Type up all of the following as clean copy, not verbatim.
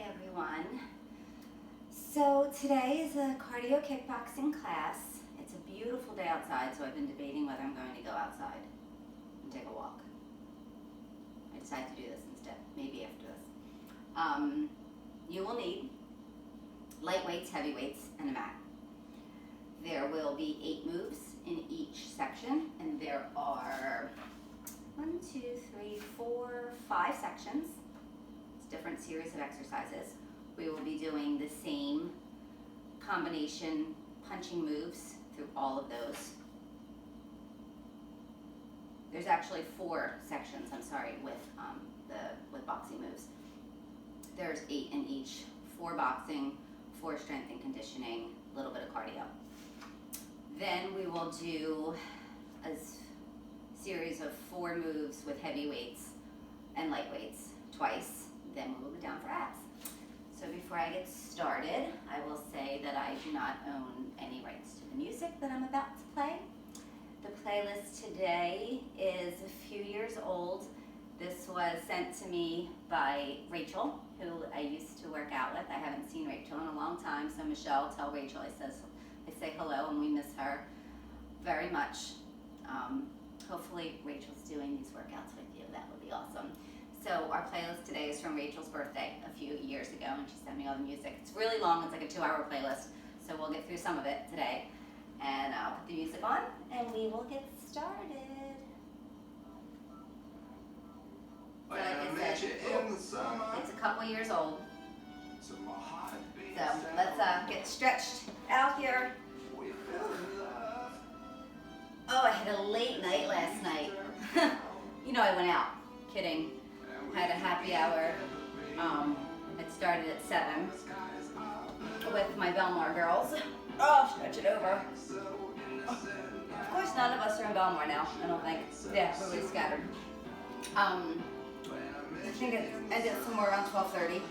everyone. So today is a cardio kickboxing class. It's a beautiful day outside, so I've been debating whether I'm going to go outside and take a walk. I decided to do this instead, maybe after this. You will need light weights, heavy weights, and a mat. There will be 8 moves in each section, and there are 5 sections. It's different series of exercises. We will be doing the same combination punching moves through all of those. There's actually 4 sections, with boxing moves. There's 8 in each, 4 boxing, 4 strength and conditioning, a little bit of cardio. Then we will do a series of 4 moves with heavy weights and light weights twice. Then we'll go down for abs. So before I get started, I will say that I do not own any rights to the music that I'm about to play. The playlist today is a few years old. This was sent to me by Rachel, who I used to work out with. I haven't seen Rachel in a long time, so Michelle, tell Rachel I say hello and we miss her very much. Hopefully Rachel's doing these workouts with you. That would be awesome. So our playlist today is from Rachel's birthday a few years ago, and she sent me all the music. It's really long, it's like a 2-hour playlist, so we'll get through some of it today. And I'll put the music on, and we will get started. So like I said, it's a couple years old. So let's get stretched out here. Oh, I had a late night last night. You know I went out. Kidding. Had a happy hour. It started at 7 with my Belmar girls. Oh, stretch it over. Of course, none of us are in Belmar now, I don't think. Yeah, everybody's scattered. I think it ended somewhere around 12:30.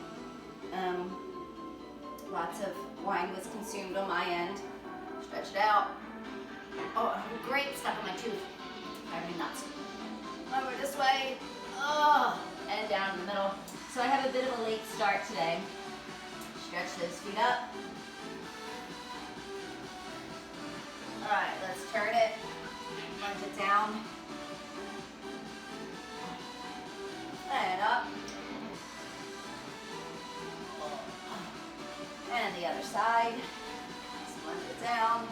Lots of wine was consumed on my end. Stretch it out. Oh, I have a grape stuck in my tooth. Driving me nuts. Over this way. Oh, and down in the middle. So I have a bit of a late start today. Stretch those feet up. All right, let's turn it. Lunge it down. And up. And the other side. Just lunge it down.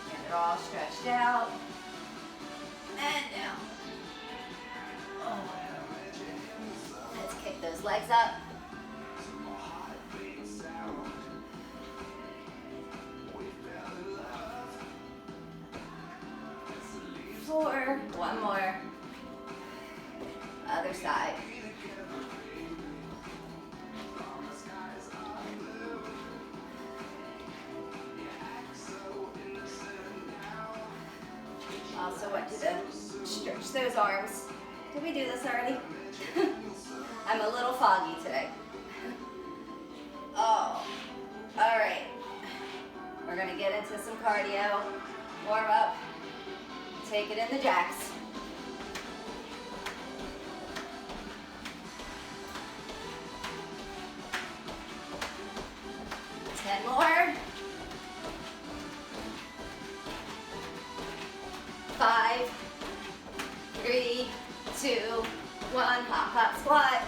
Get it all stretched out. And down. Oh. Let's kick those legs up. 4, 1 more. Other side. Also want you to stretch those arms. Did we do this already? I'm a little foggy today. Oh, all right. We're gonna get into some cardio, warm up, take it in the jacks. Ten more. 5, 3, 2, 1, hop, hop, squat.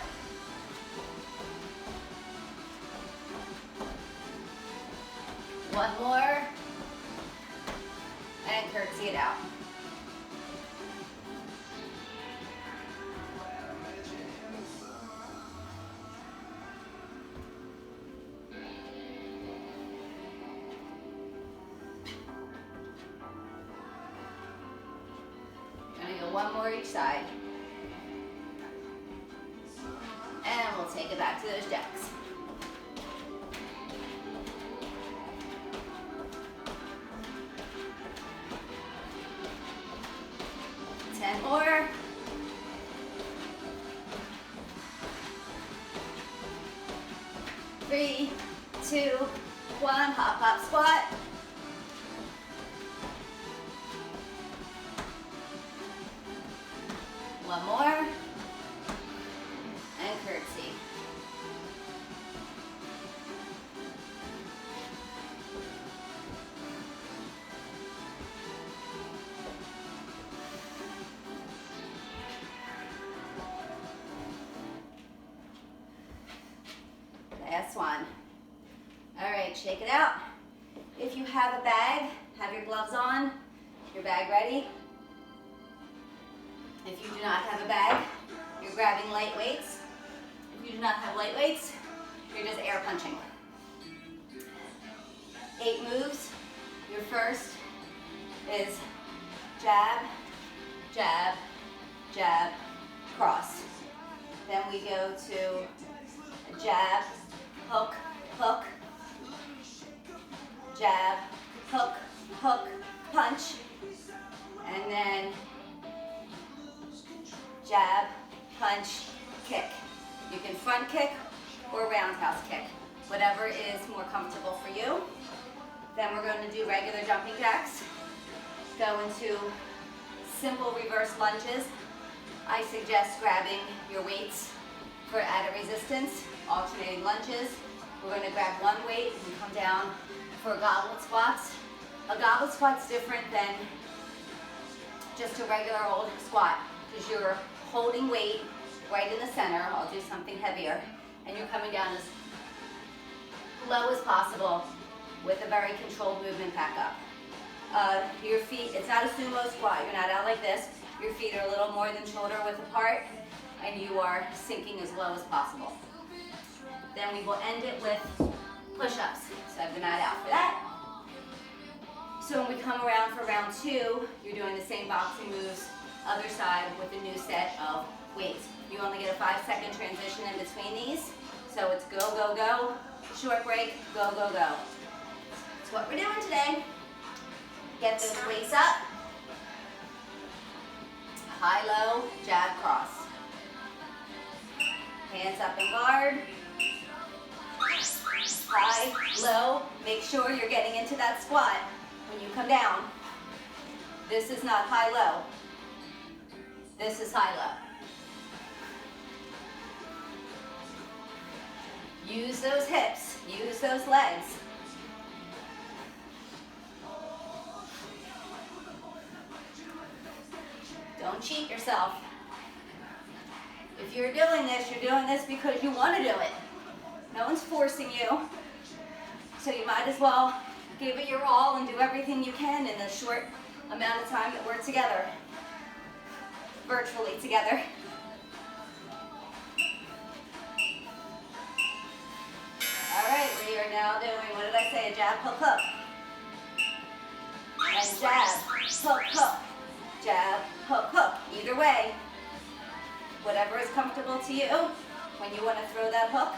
One more, and curtsy it out. Gonna go 1 more each side. And we'll take it back to those jacks. More. 3, 2, 1, hop, hop, squat. One more. And curtsy. shake it out. If you have a bag, have your gloves on, your bag ready. If you do not have a bag, you're grabbing light weights. If you do not have light weights, you're just air punching. 8 moves. Your first is jab, jab, jab, cross. Then we go to jab, hook, hook, jab, hook, hook, punch, and then jab, punch, kick. You can front kick or roundhouse kick, whatever is more comfortable for you. Then we're going to do regular jumping jacks. Go into simple reverse lunges. I suggest grabbing your weights for added resistance, alternating lunges. We're going to grab one weight and come down for goblet squats. A goblet squat's different than just a regular old squat because you're holding weight right in the center. I'll do something heavier. And you're coming down as low as possible with a very controlled movement back up. Your feet, it's not a sumo squat. You're not out like this. Your feet are a little more than shoulder width apart, and you are sinking as low as possible. Then we will end it with push-ups. So I have the mat out for that. So when we come around for round 2, you're doing the same boxing moves, other side with a new set of weights. You only get a 5-second transition in between these. So it's go, go, go, short break, go, go, go. That's what we're doing today. Get those weights up. High, low, jab, cross. Hands up and guard. High, low. Make sure you're getting into that squat when you come down. This is not high, low. This is high, low. Use those hips. Use those legs. Don't cheat yourself. If you're doing this because you want to do it. No one's forcing you. So you might as well give it your all and do everything you can in the short amount of time that we're together. Virtually together. All right, we are now doing, what did I say, a jab, hook, hook. And jab, hook, hook. Jab, hook, hook. Either way, whatever is comfortable to you when you want to throw that hook.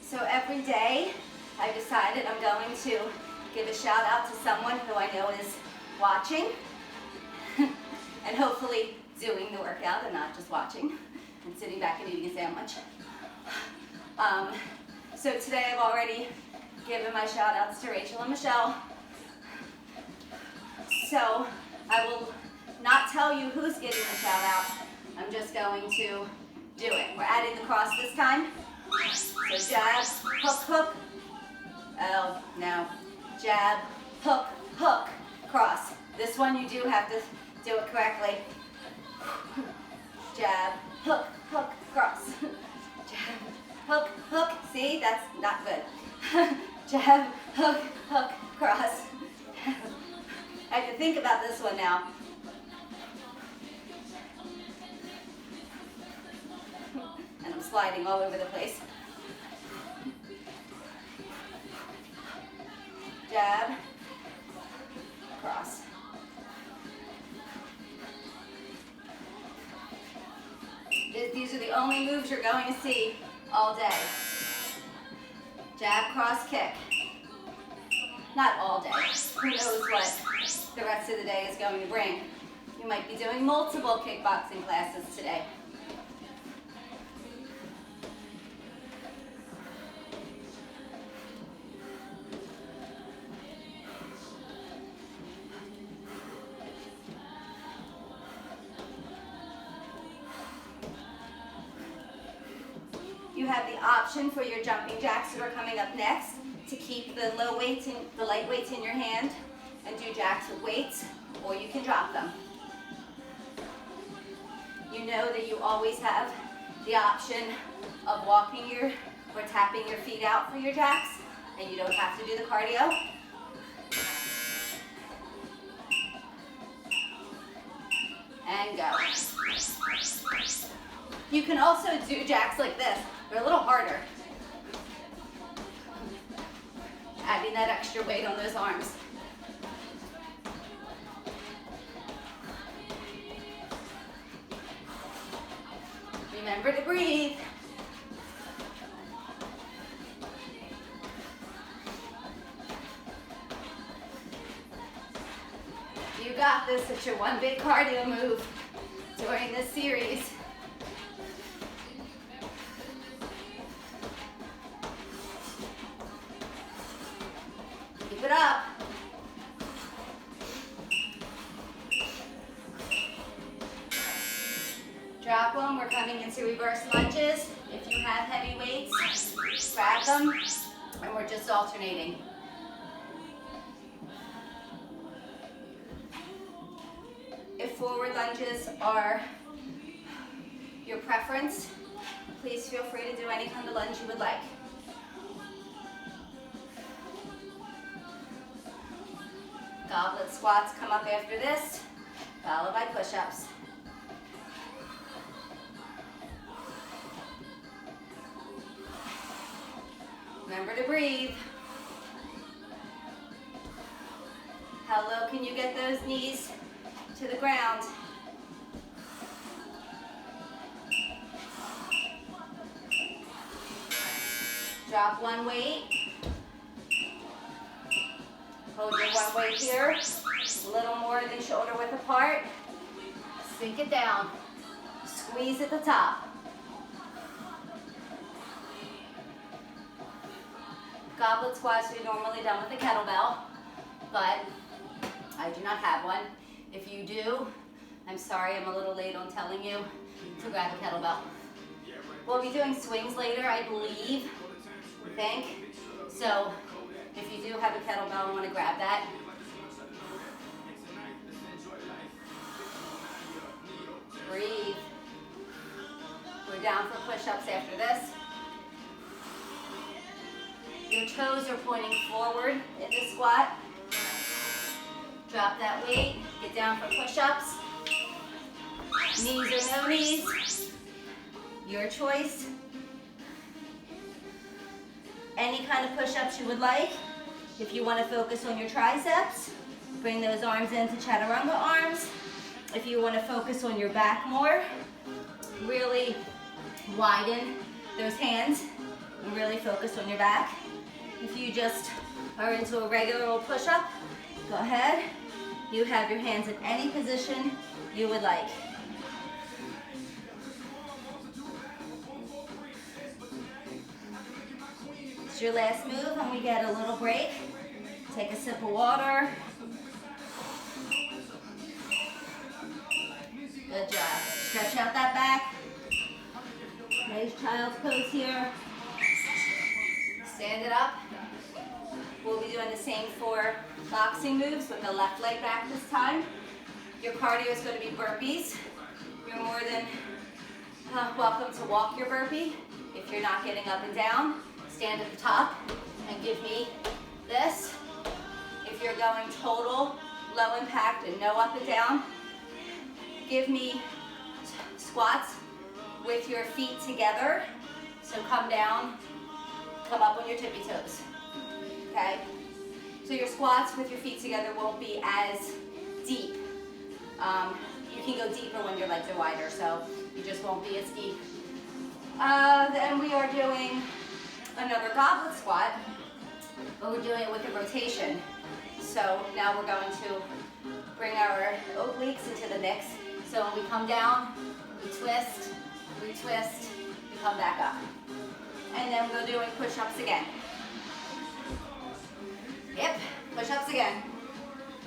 So every day, I decided I'm going to give a shout out to someone who I know is watching and hopefully doing the workout and not just watching and sitting back and eating a sandwich. So today I've already given my shout outs to Rachel and Michelle. So I will not tell you who's getting the shout out. I'm just going to do it. We're adding the cross this time. So jab, hook, hook. Oh, no. Jab, hook, hook, cross. This one you do have to do it correctly. Jab, hook, hook, cross. Jab, hook, hook. See, that's not good. Jab, hook, hook, cross. I have to think about this one now. And I'm sliding all over the place. Jab, cross. These are the only moves you're going to see all day. Jab, cross, kick. Not all day. Who knows what the rest of the day is going to bring. You might be doing multiple kickboxing classes today. You have the option for your jumping jacks that are coming up next to keep the light weights in your hand and do jacks with weights, or you can drop them. You know that you always have the option of walking or tapping your feet out for your jacks, and you don't have to do the cardio. And go. You can also do jacks like this. They're a little harder. Adding that extra weight on those arms. Remember to breathe. You got this. It's your one big cardio move during this series. Keep it up. Drop them. We're coming into reverse lunges. If you have heavy weights, grab them, and we're just alternating. If forward lunges are your preference, please feel free to do any kind of lunge you would like. Goblet squats come up after this, followed by push-ups. Remember to breathe. How low can you get those knees to the ground? Drop one weight. Hold your one weight here. A little more than shoulder width apart. Sink it down. Squeeze at the top. Goblet squats are normally done with a kettlebell, but I do not have one. If you do, I'm sorry, I'm a little late on telling you to grab a kettlebell. We'll be doing swings later, I believe, I think. So if you do have a kettlebell and want to grab that. Breathe. We're down for push-ups after this. Your toes are pointing forward in the squat. Drop that weight, get down for push-ups. Knees or no knees, your choice. Any kind of push-ups you would like. If you want to focus on your triceps, bring those arms into chaturanga arms. If you want to focus on your back more, really widen those hands and really focus on your back. If you just are into a regular old push-up, go ahead. You have your hands in any position you would like. It's your last move and we get a little break. Take a sip of water. Good job. Stretch out that back. Nice child's pose here. Stand it up. We'll be doing the same for boxing moves with the left leg back this time. Your cardio is going to be burpees. You're more than welcome to walk your burpee. If you're not getting up and down, stand at the top and give me this. If you're going total low impact and no up and down, give me squats with your feet together. So come down, come up on your tippy toes. Okay? So your squats with your feet together won't be as deep. You can go deeper when your legs are wider, so you just won't be as deep. Then we are doing another goblet squat, but we're doing it with a rotation. So now we're going to bring our obliques into the mix. So when we come down, we twist, we come back up. And then we're doing push-ups again. Yep, push-ups again.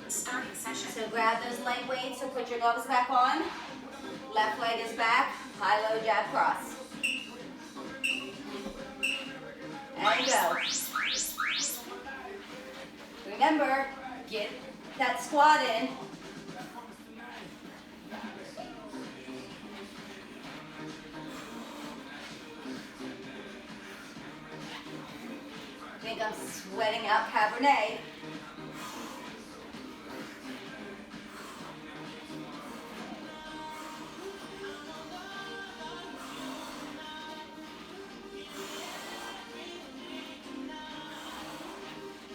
So grab those light weights, so put your gloves back on. Left leg is back, high-low jab cross. And go. Remember, get that squat in. I think I'm sweating out Cabernet.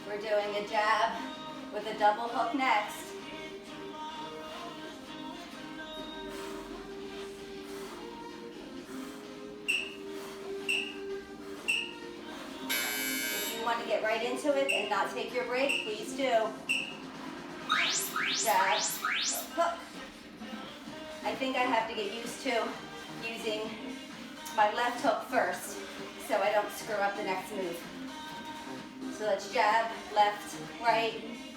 We're doing a jab with a double hook next. If you want to get right into it and not take your break, please do. Jab, hook. I think I have to get used to using my left hook first so I don't screw up the next move. So let's jab, left, right,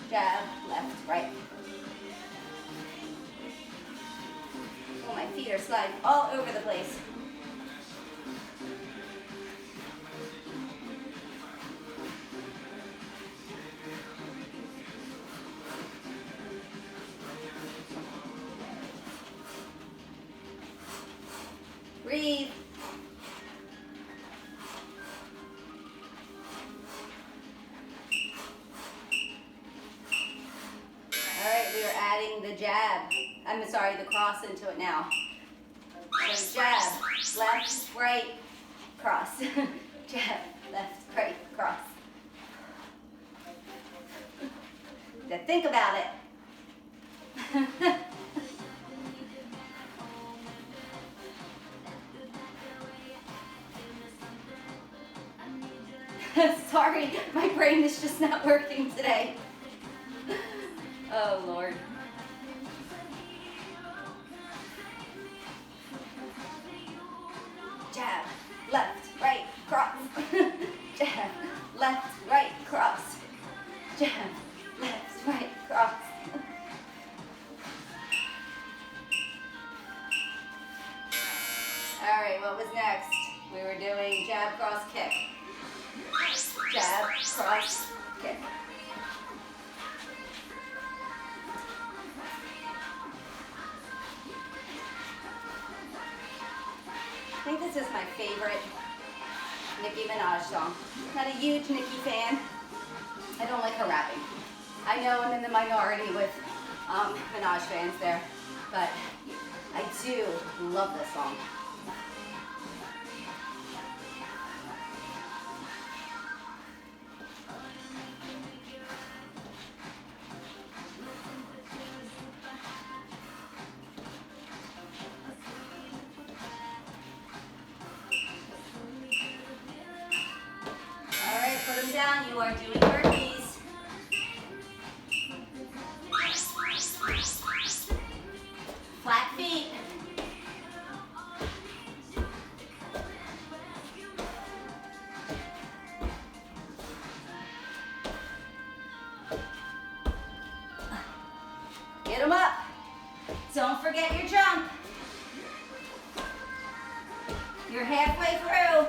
jab, left, right. Oh, my feet are sliding all over the place. Breathe. The jab, I'm sorry, the cross into it now. So jab, left, right, cross. Jab, left, right, cross. Now think about it. Sorry, my brain is just not working today. Oh, Lord. Jab, left, right, cross. Jab, left, right, cross. Jab, left, right, cross. All right, what was next? We were doing jab, cross, kick. Jab, cross, kick. I think this is my favorite Nicki Minaj song. Not a huge Nicki fan. I don't like her rapping. I know I'm in the minority with Minaj fans there, but I do love this song. Put them down, you are doing burpees. Flat feet. Get them up. Don't forget your jump. You're halfway through.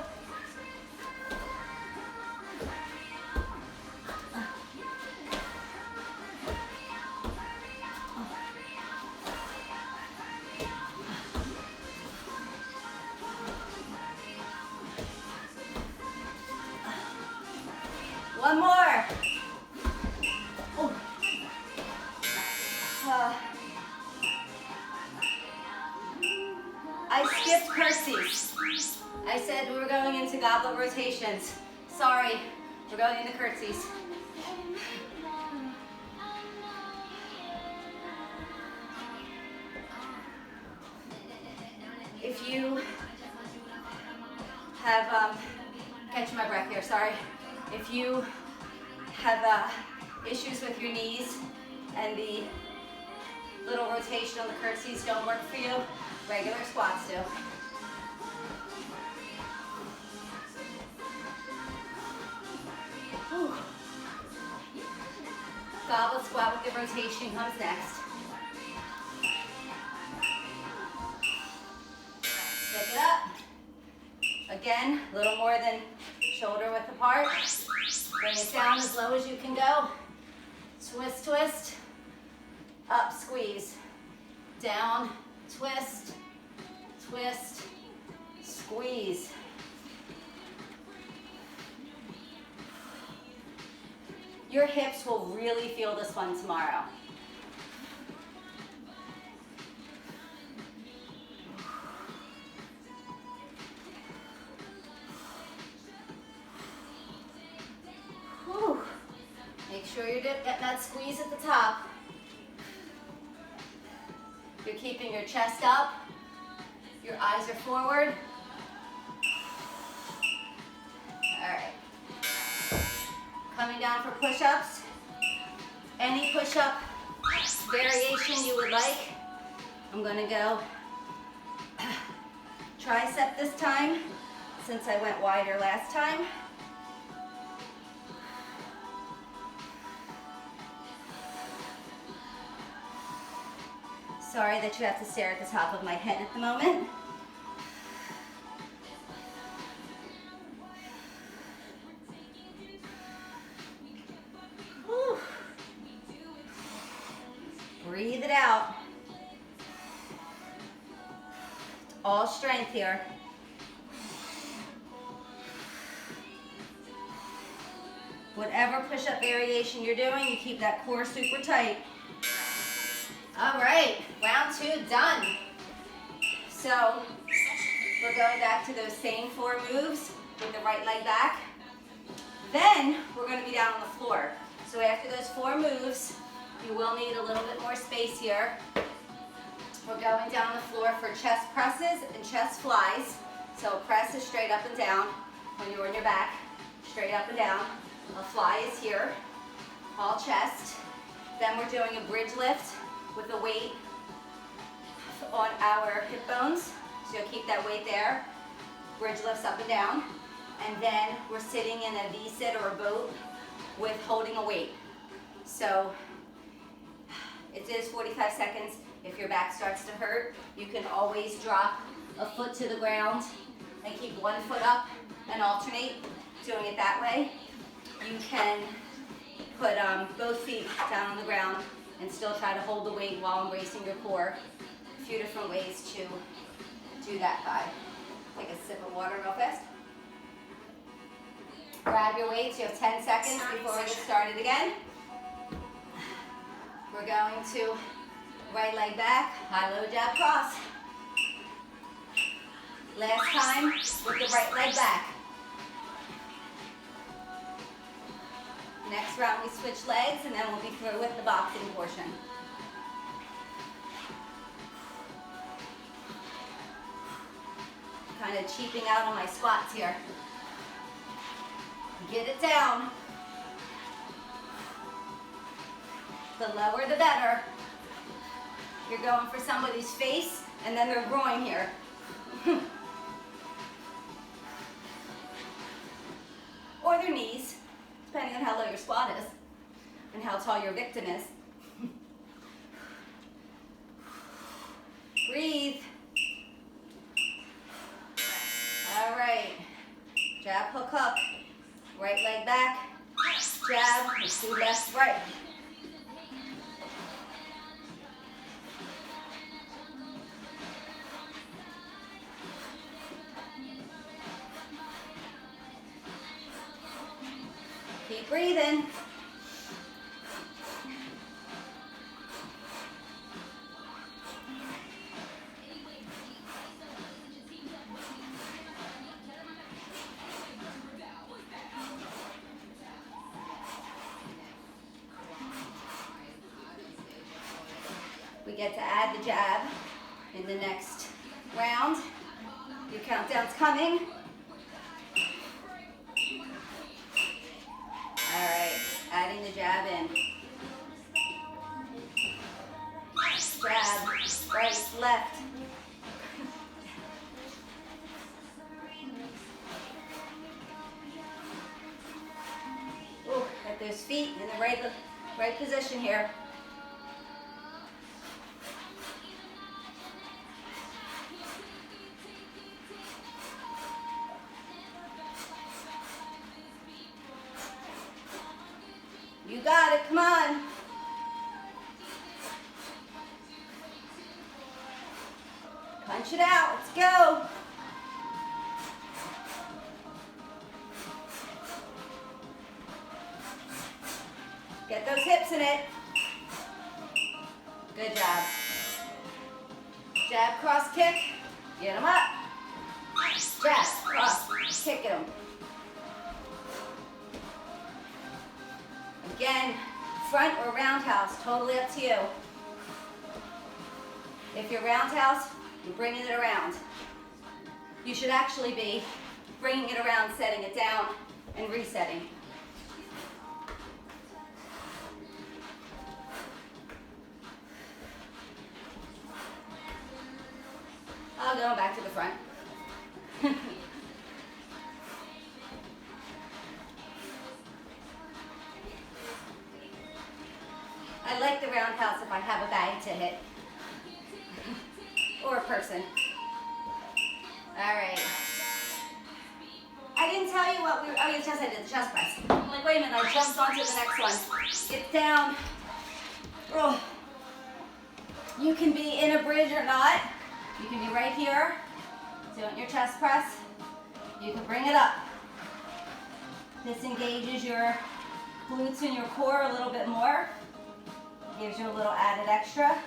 One more. Oh. I skipped curtsies. I said we were going into goblet rotations. Sorry, we're going into curtsies. If you have, catching my breath here, sorry. If you have issues with your knees and the little rotation on the curtsies don't work for you, regular squats do. Whew. Goblet squat with the rotation comes next. Pick it up. Again, a little more than shoulder width apart. Bring it down as low as you can go. Twist, twist. up, squeeze, down, twist, twist, squeeze. Your hips will really feel this one tomorrow. Whew. Make sure you're getting that squeeze at the top. You're keeping your chest up. Your eyes are forward. All right. Coming down for push-ups. Any push-up variation you would like. I'm gonna go tricep this time, since I went wider last time. Sorry that you have to stare at the top of my head at the moment. Whew. Breathe it out. It's all strength here. Whatever push-up variation you're doing, you keep that core super tight. All right, round 2 done. So we're going back to those same 4 moves with the right leg back. Then we're going to be down on the floor. So after those 4 moves, you will need a little bit more space here. We're going down on the floor for chest presses and chest flies. So press is straight up and down when you're on your back, straight up and down. A fly is here, all chest. Then we're doing a bridge lift with a weight on our hip bones. So you'll keep that weight there. Bridge lifts up and down. And then we're sitting in a V-sit or a boat with holding a weight. So it is 45 seconds. If your back starts to hurt, you can always drop a foot to the ground and keep one foot up and alternate doing it that way. You can put both feet down on the ground and still try to hold the weight while embracing your core. A few different ways to do that by. Take a sip of water real fast. Grab your weights. You have 10 seconds before we get started again. We're going to right leg back, high-low jab cross. Last time with the right leg back. Next round we switch legs and then we'll be through with the boxing portion. Kind of cheaping out on my squats here. Get it down. The lower the better. You're going for somebody's face and then their groin here. Or their knees, depending on how low your squat is and how tall your victim is. Breathe. All right. Jab, hook up. Right leg back. Jab. Let's do left, right. Keep breathing. We get to add the jab in the next round. Your countdown's coming. All right, adding the jab in. Jab, right, left. Ooh, get those feet in the right position here. You got it, come on. mixing it. Good job. Jab, cross, kick. Get them up. Jab, cross, kick them. Again, front or roundhouse, totally up to you. If you're roundhouse, you're bringing it around. You should actually be bringing it around, setting it down, and resetting. I'll go back to the front. I like the roundhouse if I have a bag to hit. Or a person. All right. I didn't tell you what we were, oh, yes, I did the chest press. I'm like, wait a minute, I jumped onto the next one. Get down. Oh. You can be in a bridge or not. You can be right here, doing your chest press. You can bring it up. This engages your glutes and your core a little bit more. Gives you a little added extra.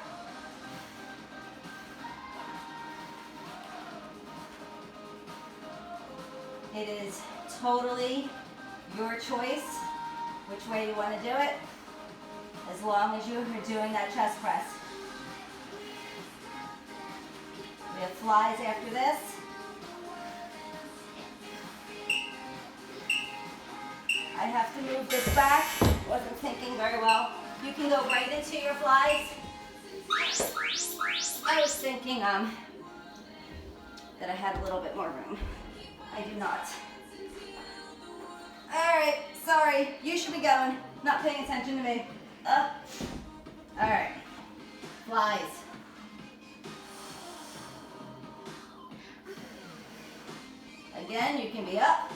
It is totally your choice which way you want to do it, as long as you are doing that chest press. We have flies after this. I have to move this back. Wasn't thinking very well. You can go right into your flies. I was thinking that I had a little bit more room. I do not. All right, sorry. You should be going. Not paying attention to me. All right, flies. Again, you can be up.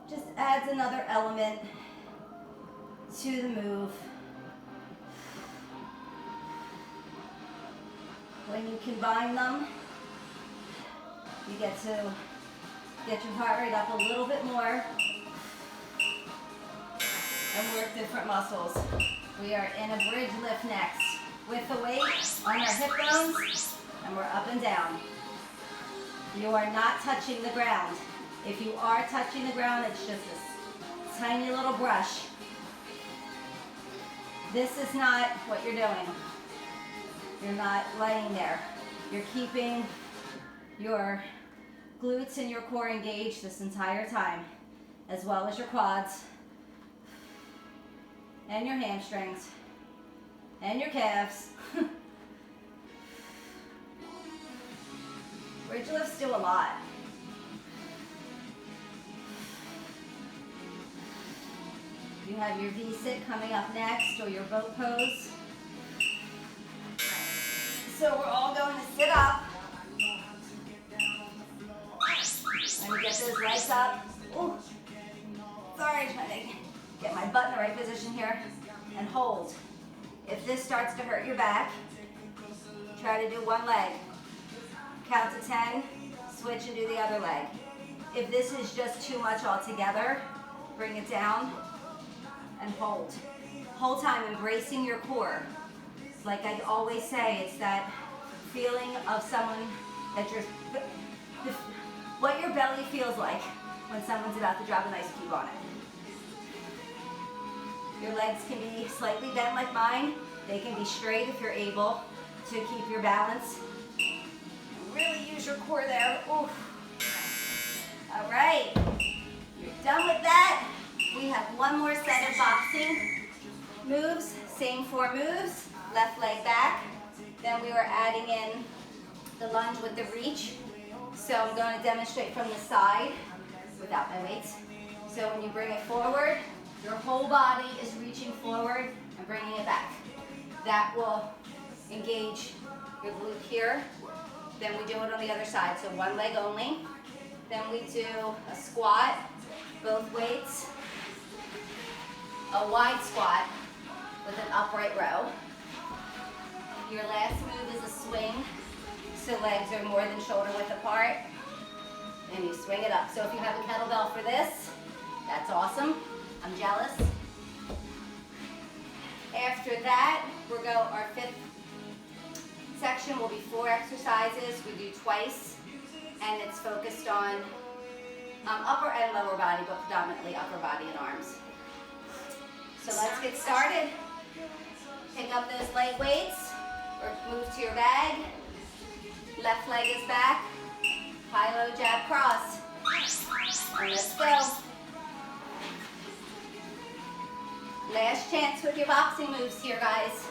Just adds another element to the move. When you combine them, you get to get your heart rate up a little bit more and work different muscles. We are in a bridge lift next with the weight on our hip bones, and we're up and down. You are not touching the ground. If you are touching the ground, it's just this tiny little brush. This is not what you're doing. You're not laying there. You're keeping your glutes and your core engaged this entire time, as well as your quads and your hamstrings and your calves. Bridge lifts do a lot. You have your V-sit coming up next, or your boat pose. So we're all going to sit up. Let me get those legs up. Ooh. Sorry, trying to get my butt in the right position here. And hold. If this starts to hurt your back, try to do one leg. Count to 10, switch and do the other leg. If this is just too much altogether, bring it down and hold. Whole time embracing your core. Like I always say, it's that feeling of someone that what your belly feels like when someone's about to drop an ice cube on it. Your legs can be slightly bent like mine. They can be straight if you're able to keep your balance. Really use your core there. Oof. All right, you're done with that. We have one more set of boxing moves, same 4 moves. Left leg back. Then we are adding in the lunge with the reach. So I'm going to demonstrate from the side without my weights. So when you bring it forward, your whole body is reaching forward and bringing it back. That will engage your glute here. Then we do it on the other side. So one leg only. Then we do a squat, both weights. A wide squat with an upright row. Your last move is a swing, so legs are more than shoulder width apart. and you swing it up. So if you have a kettlebell for this, that's awesome. I'm jealous. After that, our fifth section will be 4 exercises. We do twice, and it's focused on upper and lower body, but predominantly upper body and arms. So let's get started. Pick up those light weights, or move to your bag. Left leg is back. High, low, jab, cross. And let's go. Last chance with your boxing moves here, guys.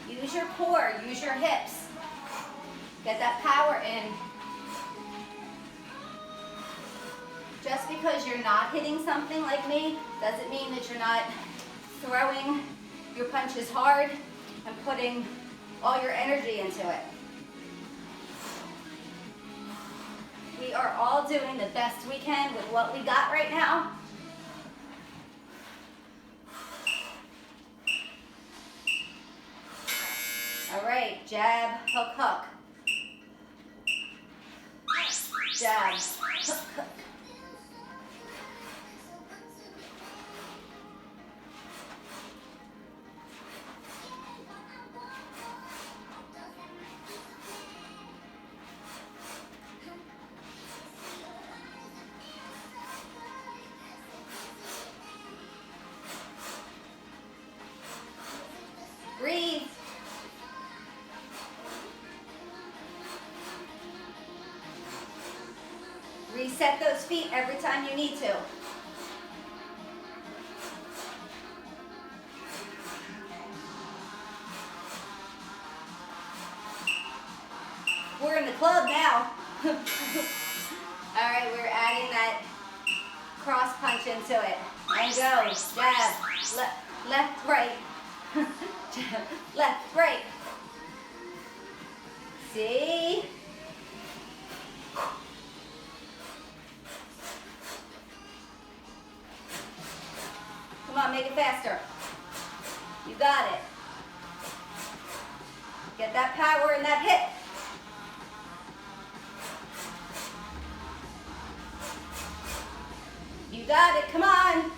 Use your core, use your hips. Get that power in. Just because you're not hitting something like me doesn't mean that you're not throwing your punches hard and putting all your energy into it. We are all doing the best we can with what we got right now. All right, jab, hook, hook. Jab, hook, hook. Breathe. Reset those feet every time you need to. We're in the club now. All right, we're adding that cross punch into it. And go, jab, left, right. Jab, left, right. See? Come on, make it faster. You got it. Get that power in that hip. You got it, come on.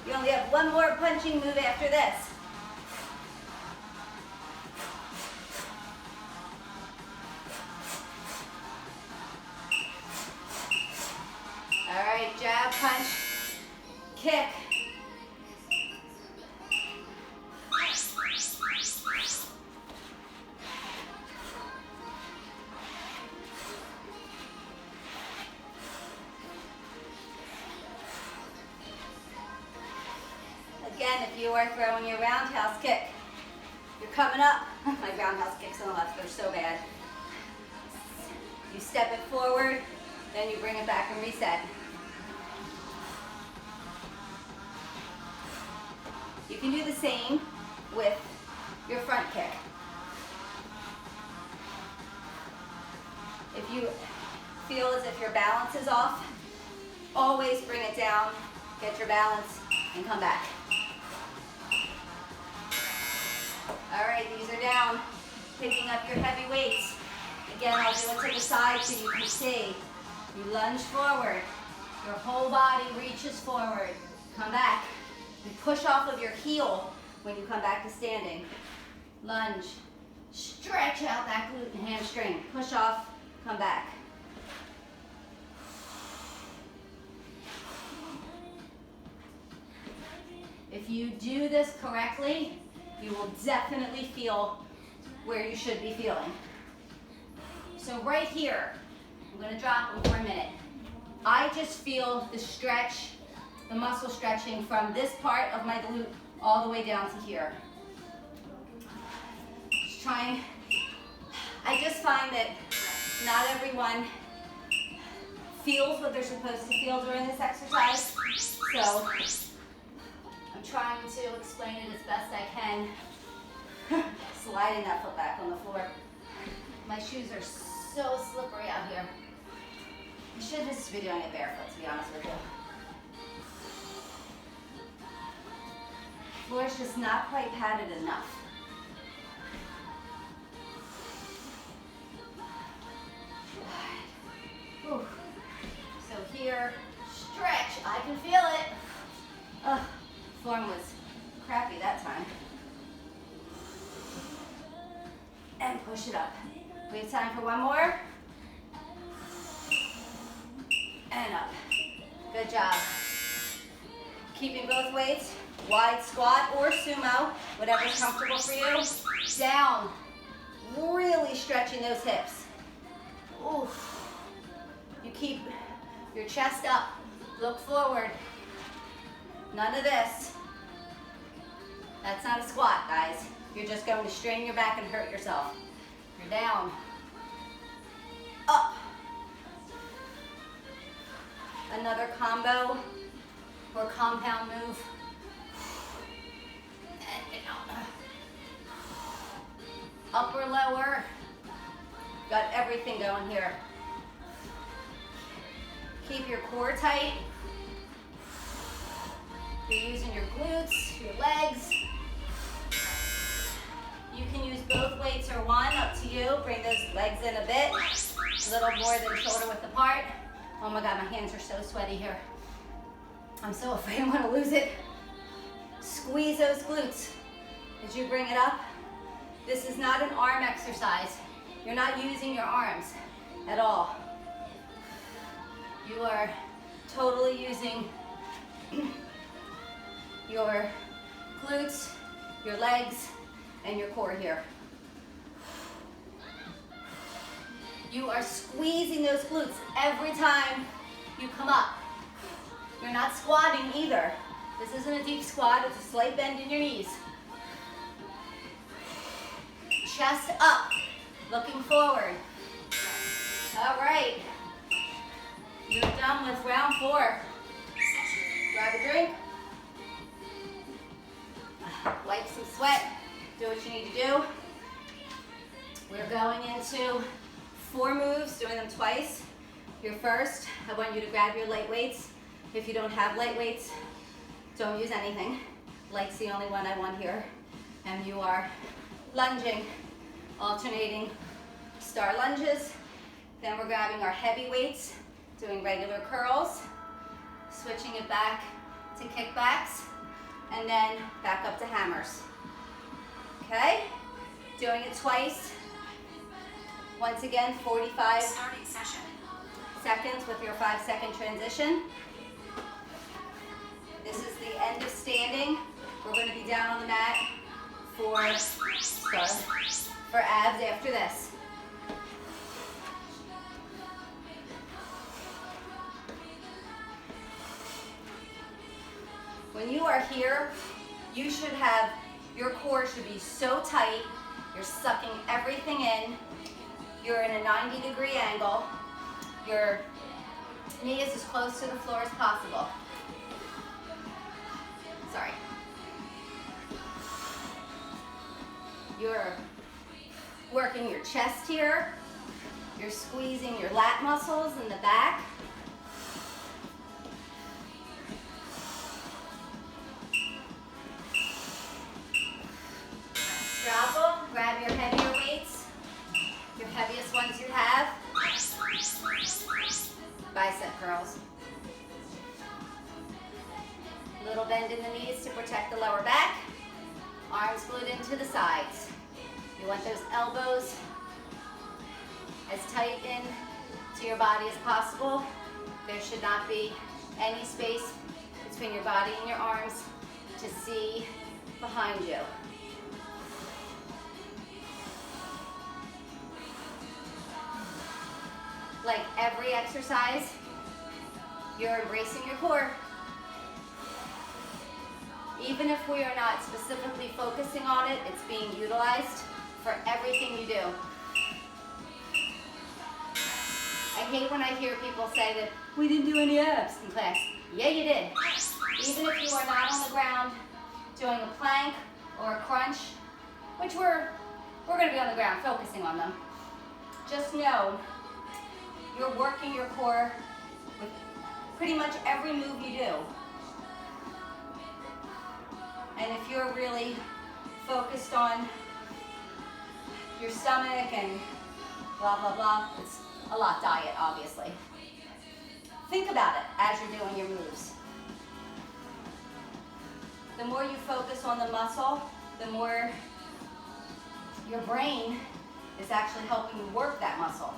You only have one more punching move after this. All right, jab, punch, kick. Again, if you are throwing your roundhouse kick, you're coming up. My roundhouse kicks on the left, they're so bad. You step it forward, then you bring it back and reset. You can do the same with your front kick. If you feel as if your balance is off, always bring it down, get your balance, and come back. All right, these are down. Picking up your heavy weights. Again, I'll do it to the side so you can see. You lunge forward. Your whole body reaches forward. Come back. You push off of your heel when you come back to standing. Lunge. Stretch out that glute and hamstring. Push off, come back. If you do this correctly, you will definitely feel where you should be feeling. So right here, I'm going to drop them for a minute. I just feel the stretch, the muscle stretching from this part of my glute all the way down to here. Just trying. I just find that not everyone feels what they're supposed to feel during this exercise. So I'm trying to explain it as best I can. Sliding that foot back on the floor. My shoes are so slippery out here. I should just be doing it barefoot, to be honest with you. floor's just not quite padded enough. Whew. So here, stretch. I can feel it. Form was crappy that time. And push it up. We have time for one more. And up. Good job. Keeping both weights. Wide squat or sumo, whatever's comfortable for you. Down. Really stretching those hips. Oof. You keep your chest up. Look forward. None of this. That's not a squat, guys. You're just going to strain your back and hurt yourself. You're down. Up. Another combo or compound move. And down. Up or lower. Got everything going here. Keep your core tight. You're using your glutes, your legs. You can use both weights or one, up to you. Bring those legs in a bit. A little more than shoulder width apart. Oh my God, my hands are so sweaty here. I'm so afraid I'm gonna lose it. Squeeze those glutes as you bring it up. This is not an arm exercise. You're not using your arms at all. You are totally using your glutes, your legs, and your core here. You are squeezing those glutes every time you come up. You're not squatting either. This isn't a deep squat, it's a slight bend in your knees. Chest up, looking forward. All right. You're done with round 4. Grab a drink. Wipe some sweat. Do what you need to do. We're going into 4 moves, doing them twice. Your first, I want you to grab your light weights. If you don't have light weights, don't use anything. Light's the only one I want here. And you are lunging, alternating star lunges. Then we're grabbing our heavy weights, doing regular curls, switching it back to kickbacks, and then back up to hammers. Okay? Doing it twice. Once again, 45 seconds with your 5-second transition. This is the end of standing. We're going to be down on the mat for abs after this. When you are here, you should have, your core should be so tight, you're sucking everything in, you're in a 90-degree angle, your knee is as close to the floor as possible. Sorry. You're working your chest here, you're squeezing your lat muscles in the back. Drop them, grab your heavier weights, your heaviest ones you have. Bicep curls. Little bend in the knees to protect the lower back. Arms glued into the sides. You want those elbows as tight in to your body as possible. There should not be any space between your body and your arms to see behind you. Like every exercise, you're embracing your core. Even if we are not specifically focusing on it, it's being utilized for everything you do. I hate when I hear people say that we didn't do any abs in class. Yeah, you did. Even if you are not on the ground doing a plank or a crunch, which we're going to be on the ground focusing on them, just know you're working your core with pretty much every move you do. And if you're really focused on your stomach and blah, blah, blah, it's a lot diet, obviously. Think about it as you're doing your moves. The more you focus on the muscle, the more your brain is actually helping you work that muscle.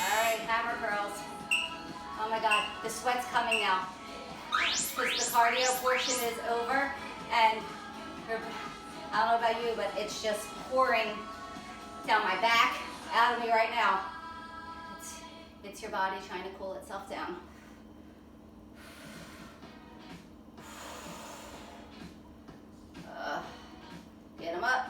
All right, hammer curls. Oh my God, the sweat's coming now. Because the cardio portion is over, and I don't know about you, but it's just pouring down my back, out of me right now. It's your body trying to cool itself down. Get them up.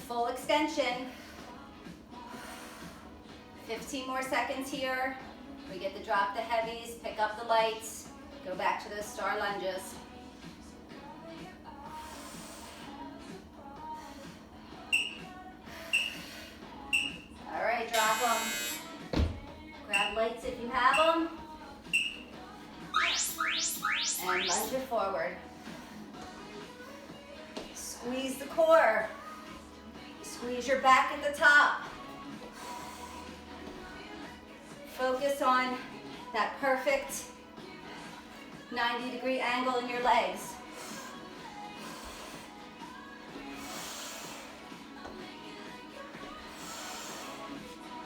Full extension. 15 more seconds here. We get to drop the heavies, pick up the lights, go back to those star lunges. All right, drop them. Grab lights if you have them. And lunge it forward. Squeeze the core. Squeeze your back at the top. Focus on that perfect 90-degree angle in your legs.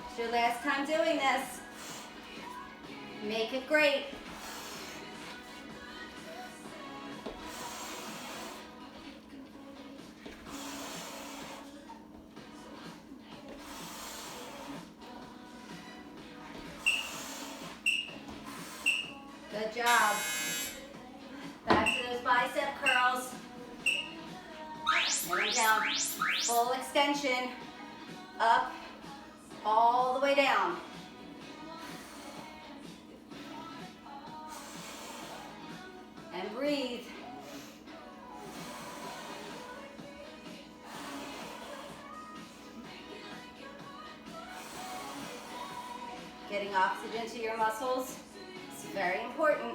It's your last time doing this. Make it great. Good job. Back to those bicep curls. And down. Full extension. Up. All the way down. And breathe. Getting oxygen to your muscles. Very important.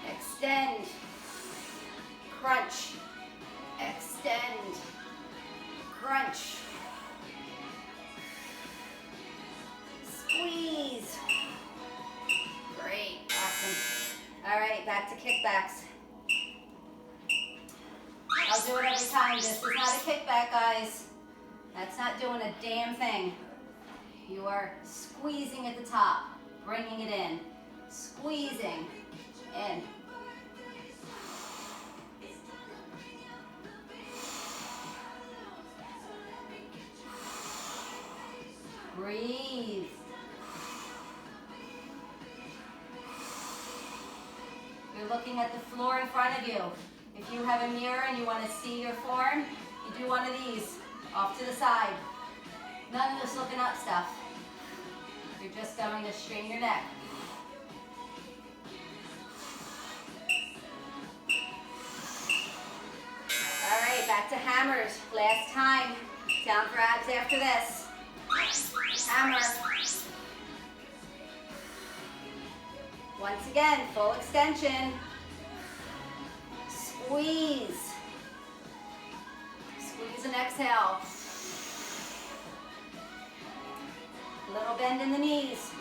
Extend. Crunch. Extend. Crunch. Squeeze. Great. Awesome. All right, back to kickbacks. I'll do it every time. This is not a kickback, guys. That's not doing a damn thing. You are squeezing at the top, bringing it in, squeezing in. Breathe. You're looking at the floor in front of you. If you have a mirror and you want to see your form, you do one of these. Off to the side. None of this looking up stuff. You're just going to strain your neck. All right, back to hammers. Last time. Down for abs after this. Hammer. Once again, full extension. Squeeze. Squeeze and exhale. Little bend in the knees.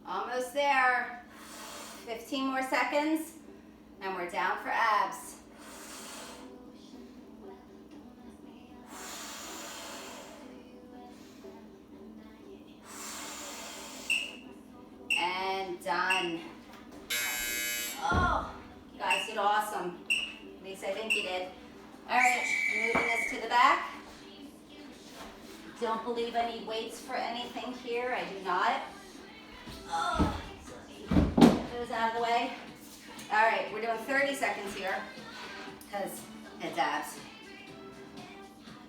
Almost there. 15 more seconds, and we're down for abs. And done. Oh, you guys did awesome. At least I think you did. All right, moving this to the back. Don't believe I need weights for anything here. I do not. Oh, so let me get those out of the way. All right, we're doing 30 seconds here because it's abs.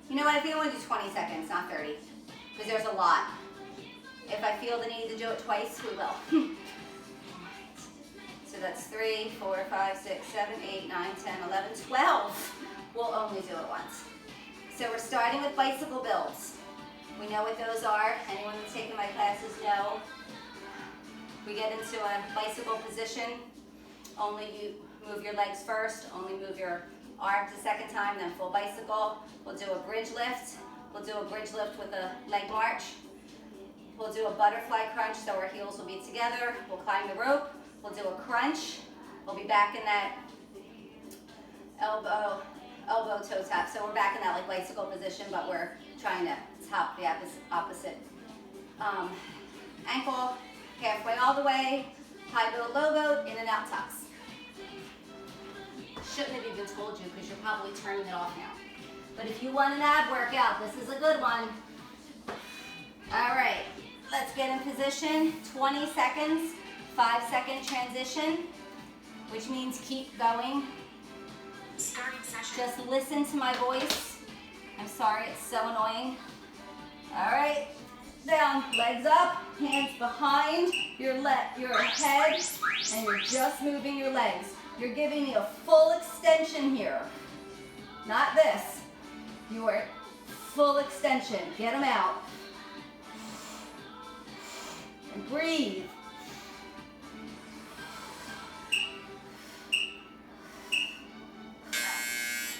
You know what, I think I want to do 20 seconds, not 30, because there's a lot. If I feel the need to do it twice, we will. So that's 3, 4, 5, 6, 7, 8, 9, 10, 11, 12. We'll only do it once. So we're starting with bicycle builds. We know what those are. Anyone that's taken my classes know. We get into a bicycle position. Only you move your legs first, only move your arms the second time, then full bicycle. We'll do a bridge lift. We'll do a bridge lift with a leg march. We'll do a butterfly crunch, so our heels will be together. We'll climb the rope. We'll do a crunch. We'll be back in that elbow toe tap. So we're back in that like bicycle position, but we're trying to top the opposite ankle, halfway all the way, high boat, low boat, in and out tucks. Shouldn't have even told you because you're probably turning it off now. But if you want an ab workout, this is a good one. All right, let's get in position. 20 seconds, 5-second transition, which means keep going. Starting session. Just listen to my voice. I'm sorry, it's so annoying. All right, down, legs up, hands behind your head, and you're just moving your legs. You're giving me a full extension here. Not this. You are full extension. Get them out. And breathe.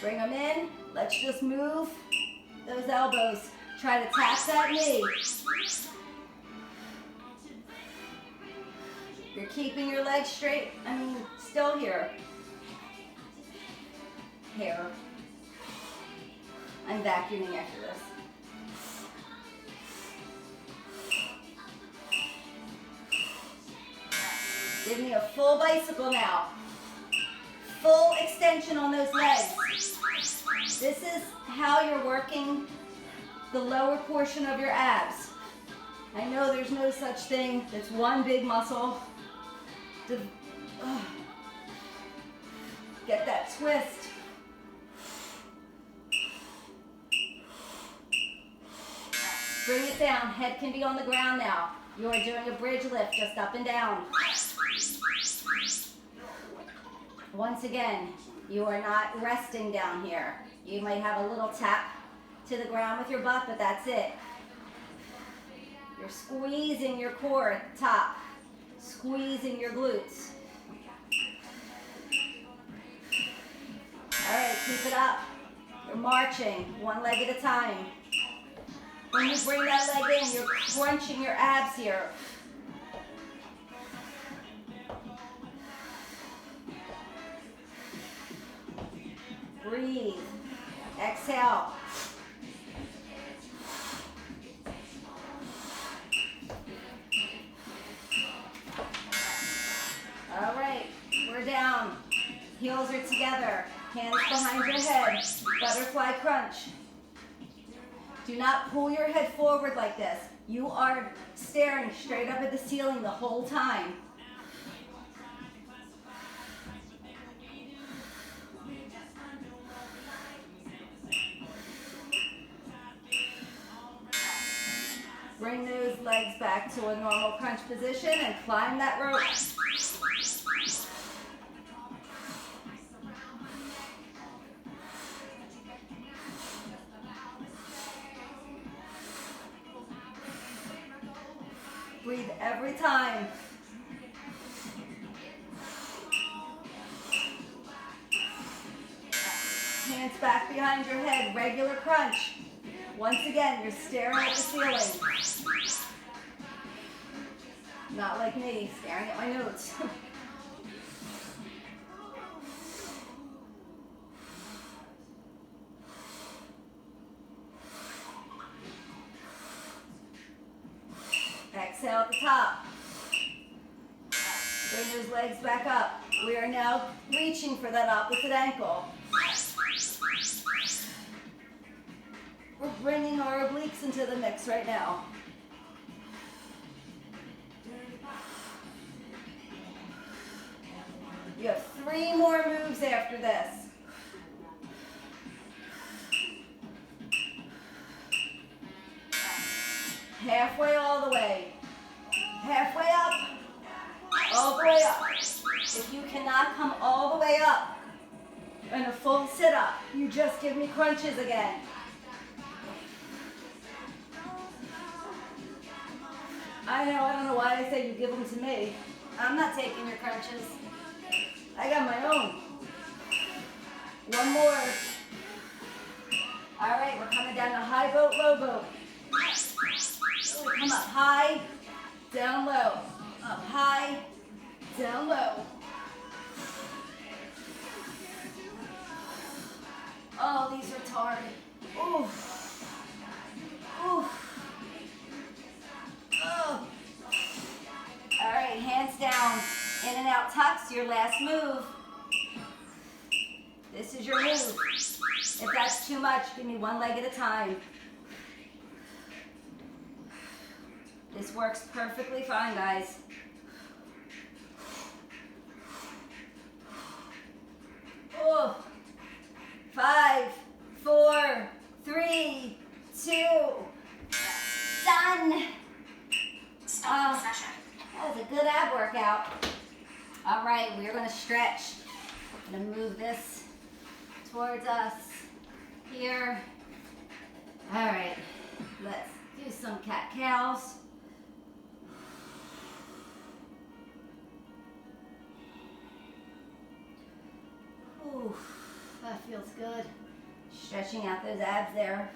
Bring them in. Let's just move those elbows. Try to tap that knee. You're keeping your legs straight. Still here. Here. I'm vacuuming after this. Give me a full bicycle now. Full extension on those legs. This is how you're working the lower portion of your abs. I know there's no such thing. It's one big muscle. Get that twist. Bring it down. Head can be on the ground now. You are doing a bridge lift, just up and down. Once again, you are not resting down here. You might have a little tap to the ground with your butt, but that's it. You're squeezing your core at the top, squeezing your glutes. All right, keep it up. You're marching one leg at a time. When you bring that leg in, you're crunching your abs here. Breathe. Exhale. All right, we're down. Heels are together. Hands behind your head. Butterfly crunch. Do not pull your head forward like this. You are staring straight up at the ceiling the whole time. Bring those legs back to a normal crunch position and climb that rope. Breathe every time. Hands back behind your head, regular crunch. Once again, you're staring at the ceiling. Not like me, staring at my notes. Exhale at the top. Bring those legs back up. We are now reaching for that opposite ankle. We're bringing our obliques into the mix right now. You have 3 more moves after this. Halfway all the way. Halfway up. All the way up. If you cannot come all the way up in a full sit-up, you just give me crunches again. I don't know why I say you give them to me. I'm not taking your crunches. I got my own. One more. All right, we're coming down to high boat, low boat. Ooh, come up high, down low. Up high, down low. Oh, these are hard. Oof. Oof. Oh. All right, hands down. In and out tucks, your last move. This is your move. If that's too much, give me one leg at a time. This works perfectly fine, guys. Oh. 5, 4, 3, 2. Done. Stop session. That was a good ab workout. All right, we're going to stretch. I'm going to move this towards us here. All right, let's do some cat-cows. Ooh, that feels good. Stretching out those abs there.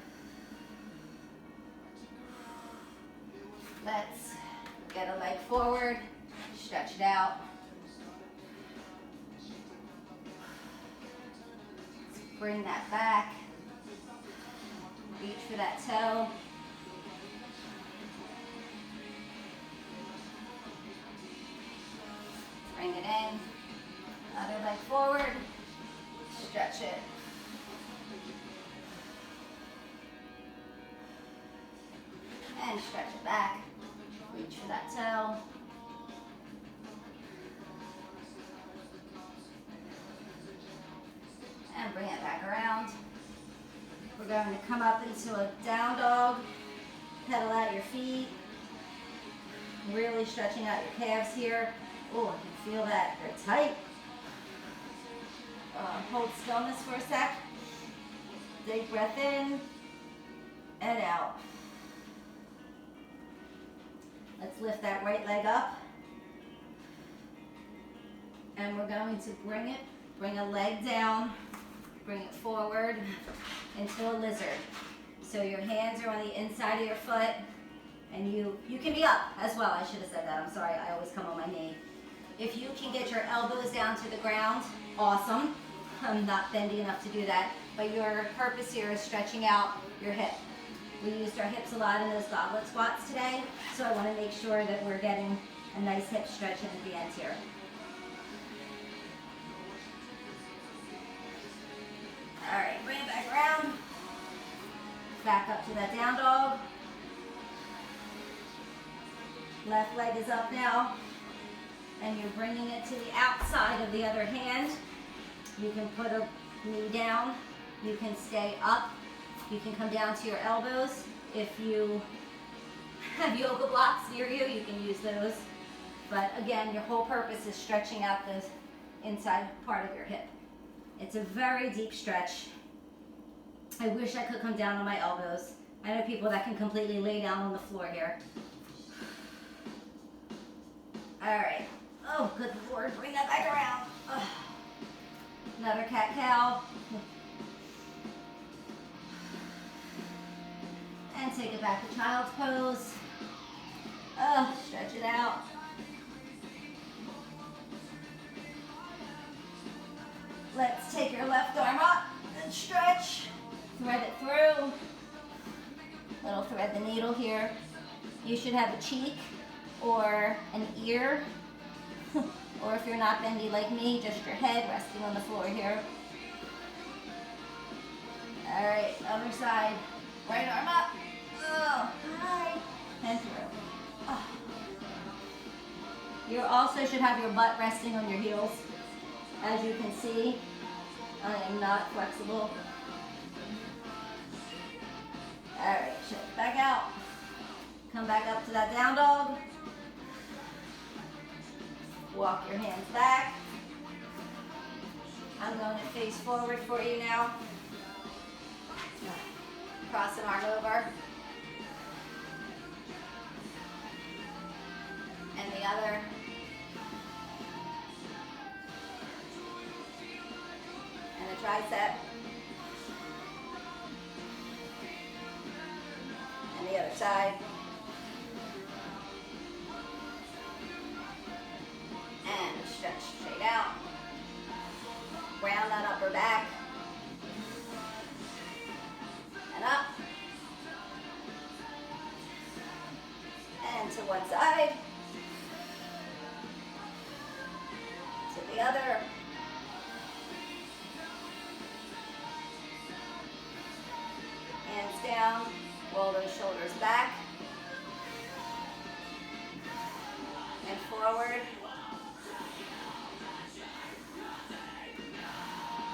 Let's get a leg forward, stretch it out. Bring that back. Reach for that toe. Bring it in. Other leg forward. Stretch it. And stretch it back. Reach for that toe. And bring it back around. We're going to come up into a down dog. Pedal out your feet. Really stretching out your calves here. Oh, I can feel that. They're tight. Hold stillness for a sec. Big breath in and out. Let's lift that right leg up. And we're going to bring a leg down, bring it forward into a lizard. So your hands are on the inside of your foot, and you can be up as well. I should have said that. I'm sorry, I always come on my knee. If you can get your elbows down to the ground, awesome. I'm not bendy enough to do that, but your purpose here is stretching out your hip. We used our hips a lot in those goblet squats today, so I want to make sure that we're getting a nice hip stretch in at the end here. All right, bring it back around. Back up to that down dog. Left leg is up now, and you're bringing it to the outside of the other hand. You can put a knee down. You can stay up. You can come down to your elbows. If you have yoga blocks near you, you can use those. But again, your whole purpose is stretching out the inside part of your hip. It's a very deep stretch. I wish I could come down on my elbows. I know people that can completely lay down on the floor here. All right. Oh, good Lord, bring that back around. Ugh. Another cat-cow. And take it back to child's pose. Stretch it out. Let's take your left arm up and stretch. Thread it through. Little thread the needle here. You should have a cheek or an ear. Or if you're not bendy like me, just your head resting on the floor here. All right, other side. Right arm up. High. And through. Oh. You also should have your butt resting on your heels. As you can see, I am not flexible. All right, shift back out. Come back up to that down dog. Walk your hands back. I'm going to face forward for you now. Cross an arm over. And the other. And a tricep. And the other side. And stretch straight out. Round that upper back. And up. And to one side. To the other. Hands down. Roll those shoulders back. And forward.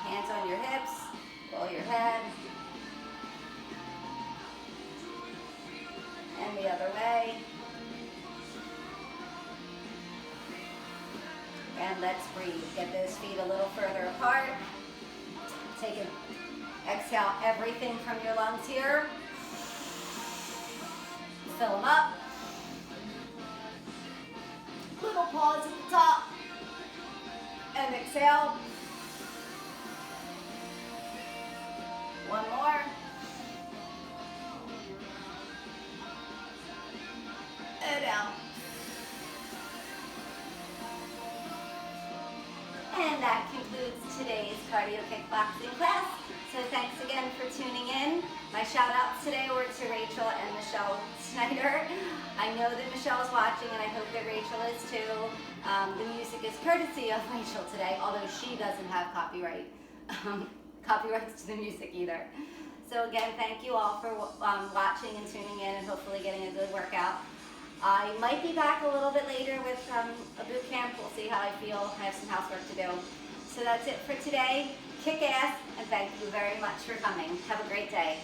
Hands on your hips. Roll your head. And the other way. And let's breathe. Get those feet a little further apart. Take it. Exhale everything from your lungs here. Fill them up. Little pause at the top. And exhale. One more. And out. And that concludes today's Cardio Kickboxing class. So thanks again for tuning in. My shout outs today were to Rachel and Michelle Snyder. I know that Michelle's watching and I hope that Rachel is too. The music is courtesy of Rachel today, although she doesn't have copyrights to the music either. So again, thank you all for watching and tuning in and hopefully getting a good workout. I might be back a little bit later with a boot camp. We'll see how I feel. I have some housework to do. So that's it for today. Kick ass, and thank you very much for coming. Have a great day.